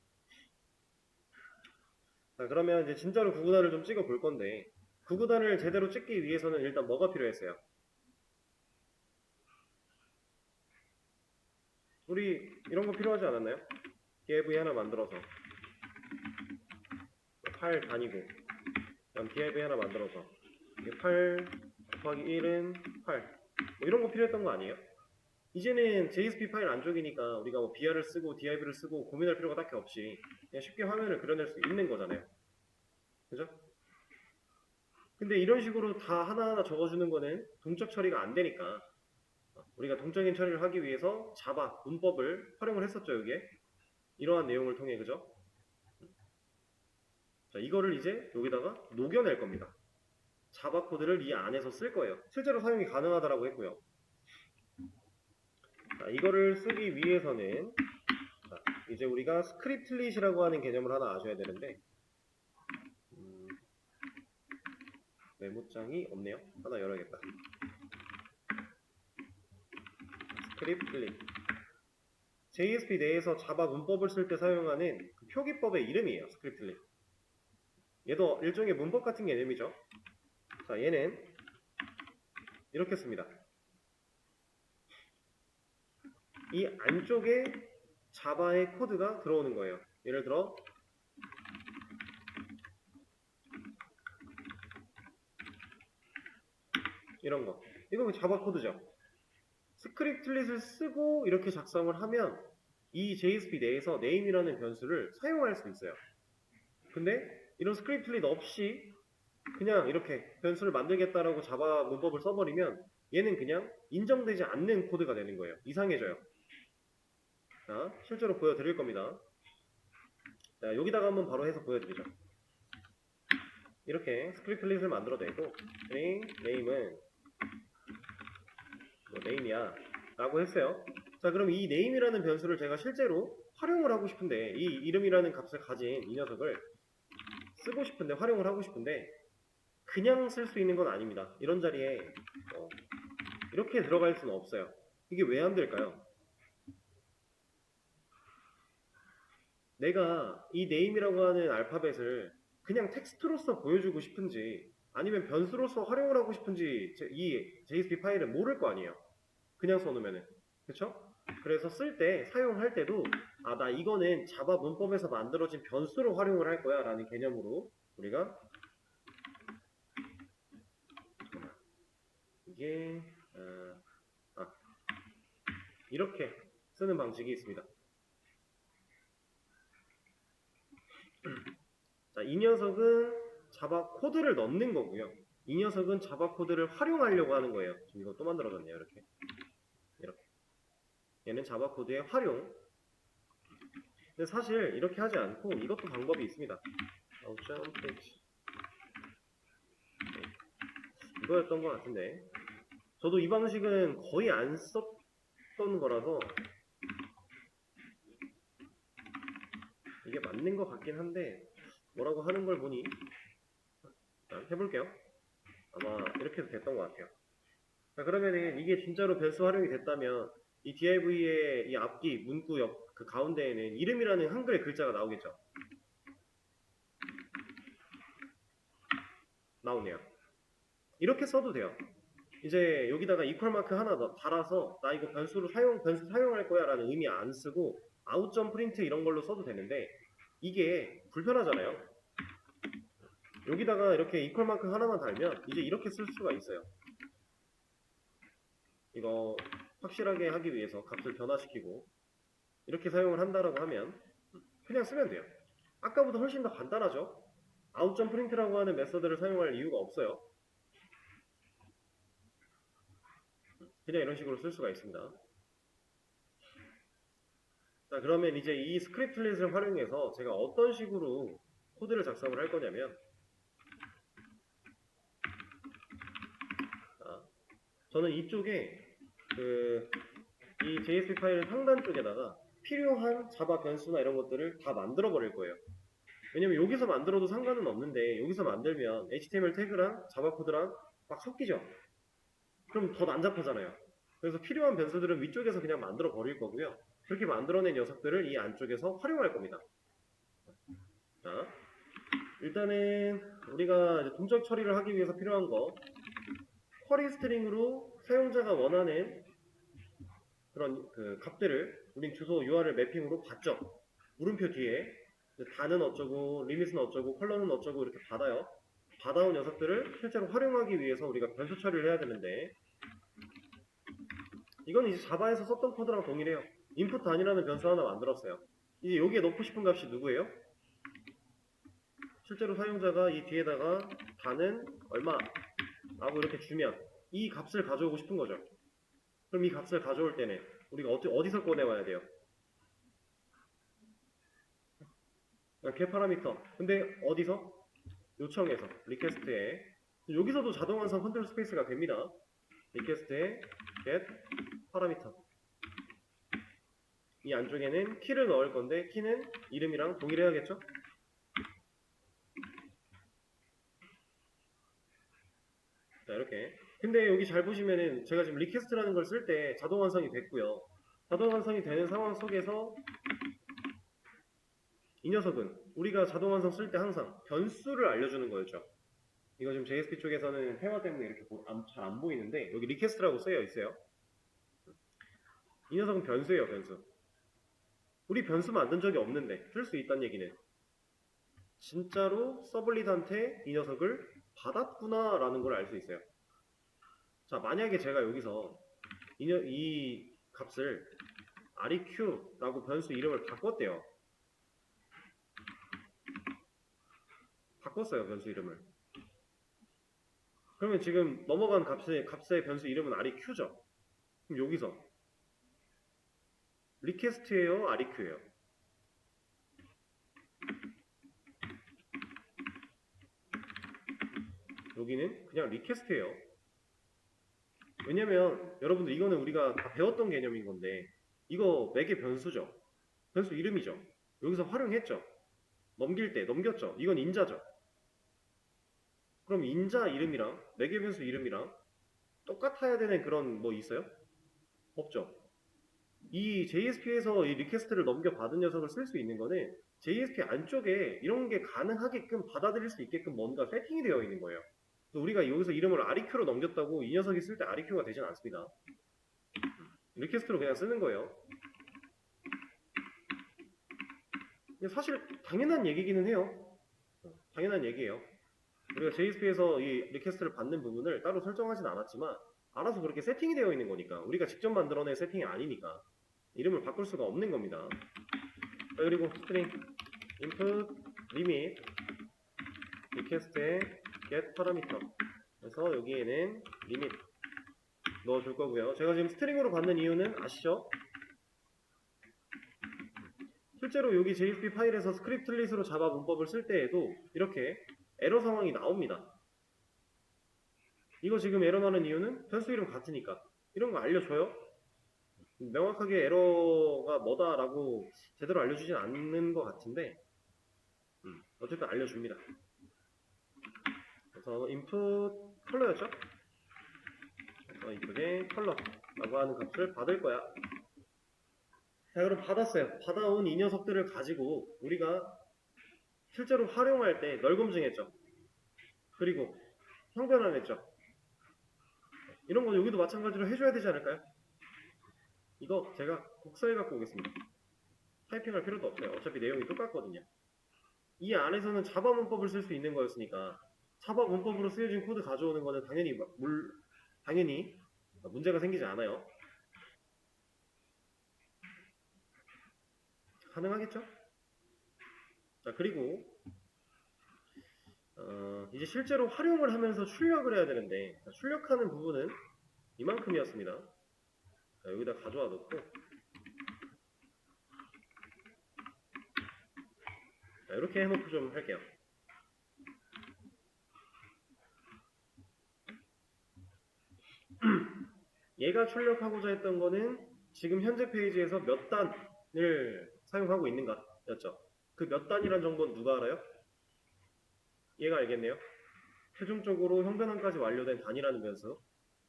자, 그러면 이제 진짜로 구구단을 좀 찍어 볼 건데 구구단을 제대로 찍기 위해서는 일단 뭐가 필요했어요? 우리 이런 거 필요하지 않았나요? div 하나 만들어서 팔 다니고 그다음 div 하나 만들어서 이게 8 곱하기 1은 8 뭐 이런 거 필요했던 거 아니에요? 이제는 JSP 파일 안쪽이니까 우리가 뭐 BR을 쓰고 div를 쓰고 고민할 필요가 딱히 없이 그냥 쉽게 화면을 그려낼 수 있는 거잖아요. 그죠? 근데 이런 식으로 다 하나하나 적어주는 거는 동적 처리가 안 되니까 우리가 동적인 처리를 하기 위해서 자바 문법을 활용을 했었죠. 이게 이러한 내용을 통해. 그죠? 자, 이거를 이제 여기다가 녹여낼 겁니다. 자바 코드를 이 안에서 쓸 거예요. 실제로 사용이 가능하다라고 했고요. 자, 이거를 쓰기 위해서는 자, 이제 우리가 스크립틀릿이라고 하는 개념을 하나 아셔야 되는데 메모장이 없네요. 하나 열어야겠다. 스크립틀릿 JSP 내에서 자바 문법을 쓸 때 사용하는 그 표기법의 이름이에요. 스크립틀릿. 얘도 일종의 문법 같은 개념이죠. 자, 얘는 이렇게 씁니다. 이 안쪽에 자바의 코드가 들어오는 거예요. 예를 들어 이런 거. 이거 자바 코드죠. 스크립틀릿을 쓰고 이렇게 작성을 하면 이 JSP 내에서 name이라는 변수를 사용할 수 있어요. 근데 이런 스크립틀릿 없이 그냥 이렇게 변수를 만들겠다라고 자바 문법을 써버리면 얘는 그냥 인정되지 않는 코드가 되는 거예요. 이상해져요. 자, 실제로 보여드릴 겁니다. 자, 여기다가 한번 바로 해서 보여드리죠. 이렇게 스크립틀릿을 만들어내고 name은 뭐 name이야 라고 했어요. 자, 그럼 이 name이라는 변수를 제가 실제로 활용을 하고 싶은데 이 이름이라는 값을 가진 이 녀석을 쓰고 싶은데 활용을 하고 싶은데 그냥 쓸 수 있는 건 아닙니다. 이런 자리에 이렇게 들어갈 수는 없어요. 이게 왜 안 될까요? 내가 이 name이라고 하는 알파벳을 그냥 텍스트로서 보여주고 싶은지 아니면 변수로서 활용을 하고 싶은지 이 JSP 파일은 모를 거 아니에요. 그냥 써놓으면은. 그쵸? 그래서 쓸 때, 사용할 때도 아, 나 이거는 자바 문법에서 만들어진 변수로 활용을 할 거야 라는 개념으로 우리가 이게 이렇게 쓰는 방식이 있습니다. 자, 이 녀석은 자바 코드를 넣는 거고요. 이 녀석은 자바 코드를 활용하려고 하는 거예요. 지금 이거 또 만들어졌네요. 이렇게. 얘는 자바 코드의 활용. 근데 사실 이렇게 하지 않고 이것도 방법이 있습니다. 이거였던 것 같은데 저도 이 방식은 거의 안 썼던 거라서 이게 맞는 것 같긴 한데 뭐라고 하는 걸 보니 해볼게요. 아마 이렇게 해도 됐던 것 같아요. 자, 그러면은 이게 진짜로 변수 활용이 됐다면 이 div의 이 앞뒤 문구 옆 그 가운데에는 이름이라는 한글의 글자가 나오겠죠. 나오네요. 이렇게 써도 돼요. 이제 여기다가 이퀄 마크 하나 달아서 나 이거 변수 사용할 거야 라는 의미 안 쓰고 out.print 이런 걸로 써도 되는데 이게 불편하잖아요. 여기다가 이렇게 이퀄 마크 하나만 달면 이제 이렇게 쓸 수가 있어요. 이거 확실하게 하기 위해서 값을 변화시키고 이렇게 사용을 한다라고 하면 그냥 쓰면 돼요. 아까보다 훨씬 더 간단하죠. out.print라고 하는 메서드를 사용할 이유가 없어요. 그냥 이런 식으로 쓸 수가 있습니다. 자, 그러면 이제 이 스크립틀릿을 활용해서 제가 어떤 식으로 코드를 작성을 할 거냐면 저는 이쪽에 이 JSP 파일 상단 쪽에다가 필요한 자바 변수나 이런 것들을 다 만들어 버릴 거예요. 왜냐면 여기서 만들어도 상관은 없는데 여기서 만들면 HTML 태그랑 자바 코드랑 막 섞이죠. 그럼 더 난잡하잖아요. 그래서 필요한 변수들은 위쪽에서 그냥 만들어 버릴 거고요. 그렇게 만들어낸 녀석들을 이 안쪽에서 활용할 겁니다. 자, 일단은 우리가 이제 동적 처리를 하기 위해서 필요한 거 쿼리 스트링으로 사용자가 원하는 그런 그 값들을 우린 주소 URL 매핑으로 받죠. 물음표 뒤에 단은 어쩌고, 리밋은 어쩌고, 컬러는 어쩌고 이렇게 받아요. 받아온 녀석들을 실제로 활용하기 위해서 우리가 변수 처리를 해야 되는데, 이건 이제 자바에서 썼던 코드랑 동일해요. input 단이라는 변수 하나 만들었어요. 이제 여기에 넣고 싶은 값이 누구예요? 실제로 사용자가 이 뒤에다가 단은 얼마 라고 이렇게 주면 이 값을 가져오고 싶은 거죠. 그럼 이 값을 가져올 때는 우리가 어디서 꺼내와야 돼요? get 파라미터. 근데 어디서? 요청에서 리퀘스트에. 여기서도 자동 완성 컨트롤 스페이스가 됩니다. 리퀘스트에 get 파라미터. 이 안쪽에는 키를 넣을 건데 키는 이름이랑 동일해야겠죠? 자, 이렇게. 근데 여기 잘 보시면은 제가 지금 리퀘스트라는 걸 쓸 때 자동 완성이 됐고요. 자동 완성이 되는 상황 속에서 이 녀석은 우리가 자동 완성 쓸 때 항상 변수를 알려주는 거였죠. 이거 지금 JSP 쪽에서는 회화 때문에 이렇게 잘 안 보이는데 여기 리퀘스트라고 쓰여 있어요. 이 녀석은 변수예요, 변수. 우리 변수 만든 적이 없는데 쓸 수 있다는 얘기는 진짜로 서블릿한테 이 녀석을 받았구나 라는 걸 알 수 있어요. 자, 만약에 제가 여기서 이 값을 req라고 변수 이름을 바꿨대요. 바꿨어요, 변수 이름을. 그러면 지금 넘어간 값의 변수 이름은 req죠. 그럼 여기서 리퀘스트예요, req예요? 여기는 그냥 리퀘스트예요. 왜냐면 여러분들 이거는 우리가 다 배웠던 개념인 건데 이거 맥의 변수죠. 변수 이름이죠. 여기서 활용했죠. 넘길 때 넘겼죠. 이건 인자죠. 그럼 인자 이름이랑 맥의 변수 이름이랑 똑같아야 되는 그런 뭐 있어요? 없죠. 이 JSP에서 이 리퀘스트를 넘겨받은 녀석을 쓸 수 있는 거는 JSP 안쪽에 이런 게 가능하게끔 받아들일 수 있게끔 뭔가 세팅이 되어 있는 거예요. 그래서 우리가 여기서 이름을 req로 넘겼다고 이 녀석이 쓸 때 req가 되진 않습니다. 리퀘스트로 그냥 쓰는 거예요. 사실 당연한 얘기기는 해요. 당연한 얘기예요. 우리가 JSP에서 이 리퀘스트를 받는 부분을 따로 설정하진 않았지만 알아서 그렇게 세팅이 되어 있는 거니까 우리가 직접 만들어낸 세팅이 아니니까 이름을 바꿀 수가 없는 겁니다. 자, 그리고 스트링 input limit 리퀘스트에 get parameter 그래서 여기에는 limit 넣어줄 거고요. 제가 지금 스트링으로 받는 이유는 아시죠? 실제로 여기 JSP 파일에서 스크립트릿으로 자바 문법을 쓸 때에도 이렇게 에러 상황이 나옵니다. 이거 지금 에러 나는 이유는 변수 이름 같으니까 이런 거 알려줘요? 명확하게 에러가 뭐다라고 제대로 알려주진 않는 것 같은데 어쨌든 알려줍니다. 그래서 input 컬러였죠? 그래서 input에 컬러라고 하는 값을 받을 거야. 자, 그럼 받았어요. 받아온 이 녀석들을 가지고 우리가 실제로 활용할 때 널 검증했죠. 그리고 형변환했죠. 이런 거 여기도 마찬가지로 해줘야 되지 않을까요? 이거 제가 복사해 갖고 오겠습니다. 타이핑할 필요도 없어요. 어차피 내용이 똑같거든요. 이 안에서는 자바 문법을 쓸 수 있는 거였으니까 자바 문법으로 쓰여진 코드 가져오는 거는 당연히 문제가 생기지 않아요. 가능하겠죠? 자, 그리고 이제 실제로 활용을 하면서 출력을 해야 되는데 출력하는 부분은 이만큼이었습니다. 자, 여기다 가져와 놓고 자, 이렇게 해놓고 좀 할게요. 얘가 출력하고자 했던 거는 지금 현재 페이지에서 몇 단을 사용하고 있는가 였죠. 그 몇 단이란 정보는 누가 알아요? 얘가 알겠네요. 최종적으로 형변환까지 완료된 단이라는 변수.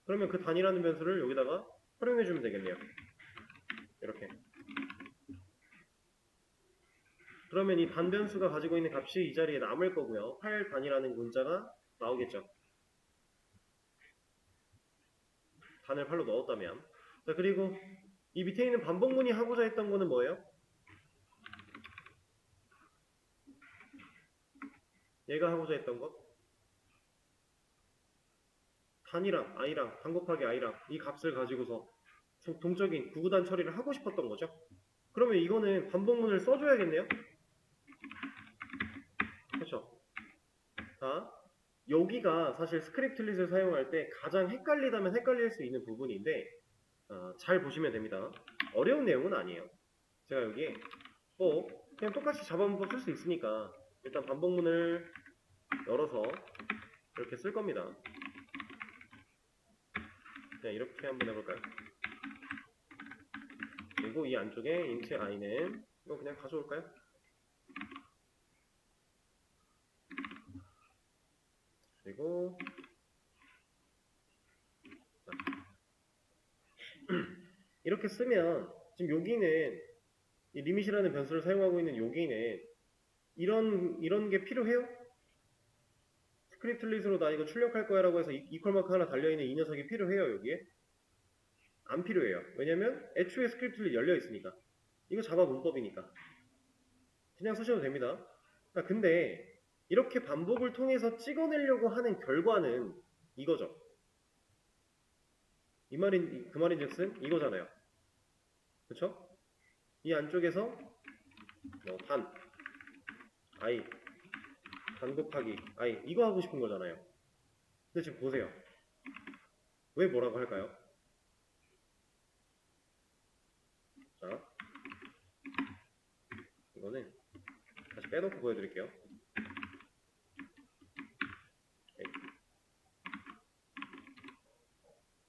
그러면 그 단이라는 변수를 여기다가 활용해주면 되겠네요. 이렇게. 그러면 이 단 변수가 가지고 있는 값이 이 자리에 남을 거고요. 8단이라는 문자가 나오겠죠. 단을 8로 넣었다면. 자, 그리고 이 밑에 있는 반복문이 하고자 했던 거는 뭐예요? 얘가 하고자 했던 거? 단이랑 i랑 단 곱하기 i랑 이 값을 가지고서 동적인 구구단 처리를 하고 싶었던 거죠. 그러면 이거는 반복문을 써줘야겠네요. 그렇죠? 자, 여기가 사실 스크립틀릿을 사용할 때 가장 헷갈리다면 헷갈릴 수 있는 부분인데 잘 보시면 됩니다. 어려운 내용은 아니에요. 제가 여기에 그냥 똑같이 자바 문법 쓸 수 있으니까 일단 반복문을 열어서 이렇게 쓸 겁니다. 그냥 이렇게 한번 해볼까요? 그리고 이 안쪽에 int i는 이거 그냥 가져올까요? 그리고 이렇게 쓰면 지금 여기는 이 리밋이라는 변수를 사용하고 있는 여기는 이런 게 필요해요? 스크립틀릿으로 나 이거 출력할 거야 라고 해서 이퀄 마크 하나 달려있는 이 녀석이 필요해요 여기에? 안 필요해요. 왜냐면 애초에 스크립틀릿 열려 있으니까. 이거 자바 문법이니까. 그냥 쓰셔도 됩니다. 근데 이렇게 반복을 통해서 찍어내려고 하는 결과는 이거죠. 그 말인즉슨 이거잖아요. 그쵸? 이 안쪽에서 단 i 단 곱하기 i 이거 하고 싶은 거잖아요. 근데 지금 보세요. 왜 뭐라고 할까요? 자, 이거는 다시 빼놓고 보여드릴게요.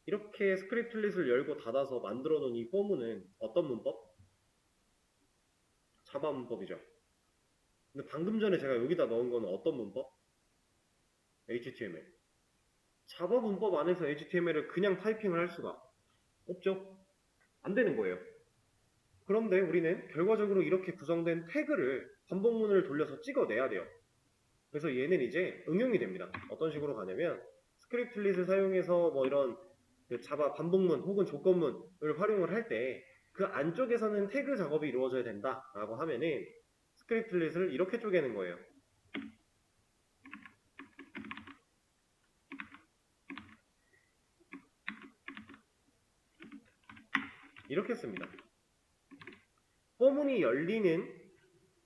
이렇게 스크립틀릿을 열고 닫아서 만들어 놓은 이 포문은 어떤 문법? 자바 문법이죠. 근데 방금 전에 제가 여기다 넣은 거는 어떤 문법? HTML. 자바 문법 안에서 HTML을 그냥 타이핑을 할 수가 없죠. 안 되는 거예요. 그런데 우리는 결과적으로 이렇게 구성된 태그를 반복문을 돌려서 찍어내야 돼요. 그래서 얘는 이제 응용이 됩니다. 어떤 식으로 가냐면 스크립틀릿을 사용해서 이런 자바 반복문 혹은 조건문을 활용을 할 때 그 안쪽에서는 태그 작업이 이루어져야 된다라고 하면은 스크립틀릿을 이렇게 쪼개는 거예요. 이렇게 씁니다. 포문이 열리는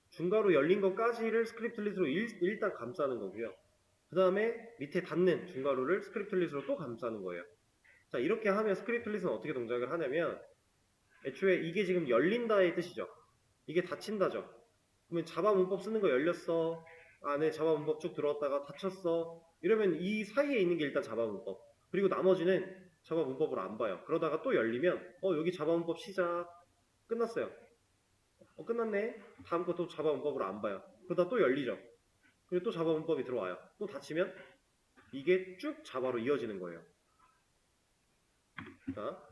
중괄호 열린 것까지를 스크립틀릿으로 일단 감싸는 거고요. 그 다음에 밑에 닫는 중괄호를 스크립틀릿으로 또 감싸는 거예요. 자, 이렇게 하면 스크립틀릿은 어떻게 동작을 하냐면 애초에 이게 지금 열린다의 뜻이죠. 이게 닫힌다죠. 그러면 자바 문법 쓰는 거 열렸어. 안에 자바 문법 쭉 들어왔다가 닫혔어. 이러면 이 사이에 있는 게 일단 자바 문법. 그리고 나머지는 자바 문법을 안 봐요. 그러다가 또 열리면 여기 자바 문법 시작. 끝났어요. 끝났네. 다음 거 또 자바 문법으로 안 봐요. 그러다 또 열리죠. 그리고 또 자바 문법이 들어와요. 또 닫히면 이게 쭉 자바로 이어지는 거예요. 자,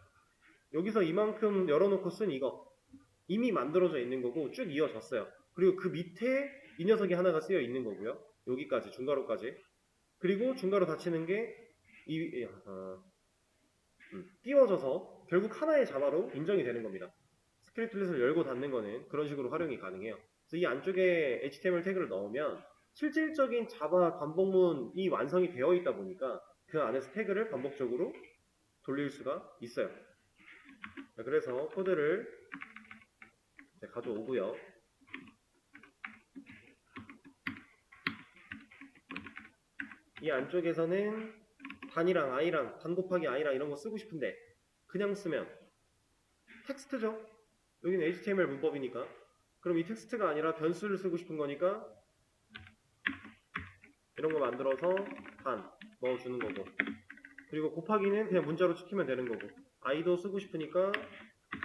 여기서 이만큼 열어놓고 쓴 이거 이미 만들어져 있는 거고 쭉 이어졌어요. 그리고 그 밑에 이 녀석이 하나가 쓰여 있는 거고요. 여기까지 중괄호까지. 그리고 중괄호 닫히는 게 띄워져서 결국 하나의 자바로 인정이 되는 겁니다. 스크립틀릿을 열고 닫는 거는 그런 식으로 활용이 가능해요. 그래서 이 안쪽에 HTML 태그를 넣으면 실질적인 자바 반복문이 완성이 되어 있다 보니까 그 안에서 태그를 반복적으로 돌릴 수가 있어요. 그래서 코드를 가져오고요. 이 안쪽에서는 단이랑 i랑 단 곱하기 i랑 이런 거 쓰고 싶은데 그냥 쓰면 텍스트죠. 여기는 HTML 문법이니까. 그럼 이 텍스트가 아니라 변수를 쓰고 싶은 거니까 이런 거 만들어서 단 넣어주는 거고. 그리고 곱하기는 그냥 문자로 시키면 되는 거고. i도 쓰고 싶으니까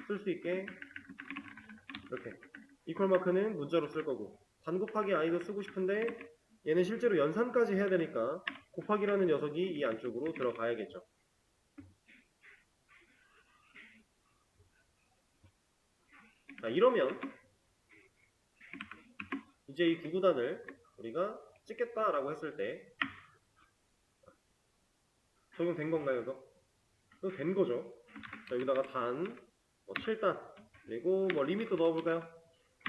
쓸 수 있게 이렇게 이퀄 마크는 문자로 쓸 거고. 단 곱하기 i도 쓰고 싶은데 얘는 실제로 연산까지 해야 되니까 곱하기라는 녀석이 이 안쪽으로 들어가야겠죠. 자, 이러면 이제 이 구구단을 우리가 찍겠다라고 했을 때 적용된 건가요, 이거? 이거 된 거죠. 자, 여기다가 단 7단, 그리고 뭐 리밋도 넣어볼까요?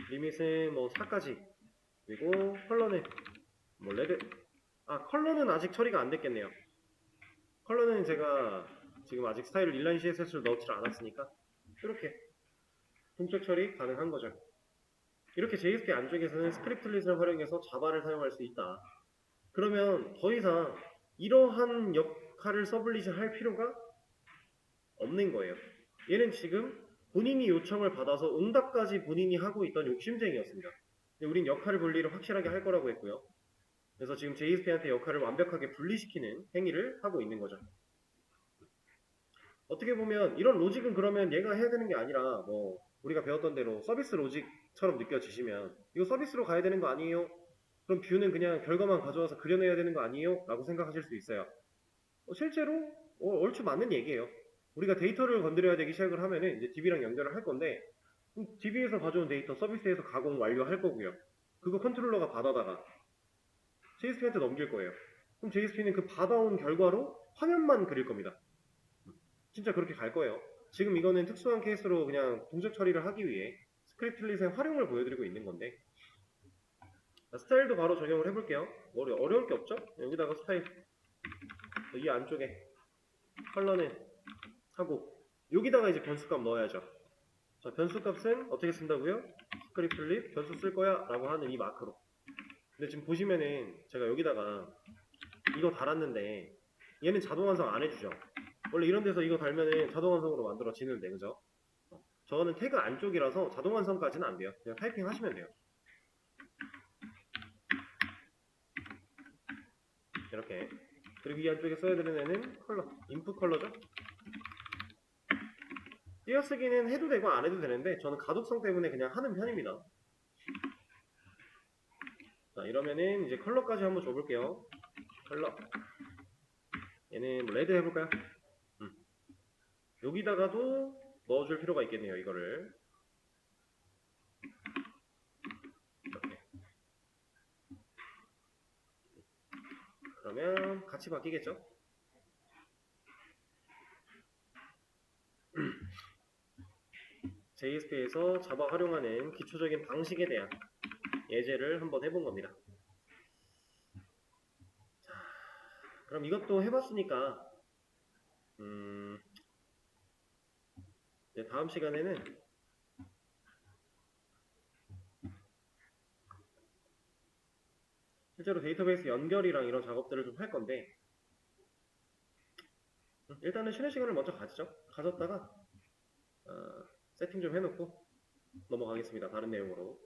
리밋은 뭐 4까지, 그리고 컬러는 뭐 레드, 컬러는 아직 처리가 안 됐겠네요. 컬러는 제가 지금 아직 스타일을 인라인 CSS를 넣지 않았으니까 이렇게 동적 처리 가능한 거죠. 이렇게 JSP 안쪽에서는 스크립틀릿을 활용해서 자바를 사용할 수 있다. 그러면 더 이상 이러한 역할을 서블릿이 할 필요가 없는 거예요. 얘는 지금 본인이 요청을 받아서 응답까지 본인이 하고 있던 욕심쟁이였습니다. 근데 우린 역할을 분리를 확실하게 할 거라고 했고요. 그래서 지금 JSP한테 역할을 완벽하게 분리시키는 행위를 하고 있는 거죠. 어떻게 보면 이런 로직은 그러면 얘가 해야 되는 게 아니라 뭐 우리가 배웠던 대로 서비스 로직처럼 느껴지시면 이거 서비스로 가야 되는 거 아니에요? 그럼 뷰는 그냥 결과만 가져와서 그려내야 되는 거 아니에요? 라고 생각하실 수 있어요. 실제로 얼추 맞는 얘기예요. 우리가 데이터를 건드려야 되기 시작을 하면은 이제 DB랑 연결을 할 건데 DB에서 가져온 데이터 서비스에서 가공 완료할 거고요. 그거 컨트롤러가 받아다가 JSP한테 넘길 거예요. 그럼 JSP는 그 받아온 결과로 화면만 그릴 겁니다. 진짜 그렇게 갈 거예요. 지금 이거는 특수한 케이스로 그냥 동작 처리를 하기 위해 스크립틀릿의 활용을 보여드리고 있는 건데 스타일도 바로 적용을 해볼게요. 어려울 게 없죠? 여기다가 스타일 이 안쪽에 컬러는 하고 여기다가 이제 변수값 넣어야죠. 자, 변수값은 어떻게 쓴다고요? 스크립틀릿 변수 쓸 거야 라고 하는 이 마크로. 근데 지금 보시면은 제가 여기다가 이거 달았는데 얘는 자동 완성 안 해주죠. 원래 이런 데서 이거 달면은 자동 완성으로 만들어지는데 그죠? 저거는 태그 안쪽이라서 자동 완성까지는 안 돼요. 그냥 타이핑 하시면 돼요. 이렇게. 그리고 이 안쪽에 써야 되는 애는 컬러, 인풋 컬러죠. 띄어쓰기는 해도 되고 안 해도 되는데 저는 가독성 때문에 그냥 하는 편입니다. 자, 이러면은 이제 컬러까지 한번 줘볼게요. 컬러. 얘는 뭐 레드 해볼까요? 여기다가도 넣어줄 필요가 있겠네요. 이거를 이렇게. 그러면 같이 바뀌겠죠? JSP에서 자바 활용하는 기초적인 방식에 대한 예제를 한번 해본 겁니다. 자, 그럼 이것도 해봤으니까 이제 다음 시간에는 실제로 데이터베이스 연결이랑 이런 작업들을 좀 할 건데 일단은 쉬는 시간을 먼저 가졌다가 세팅 좀 해놓고 넘어가겠습니다. 다른 내용으로.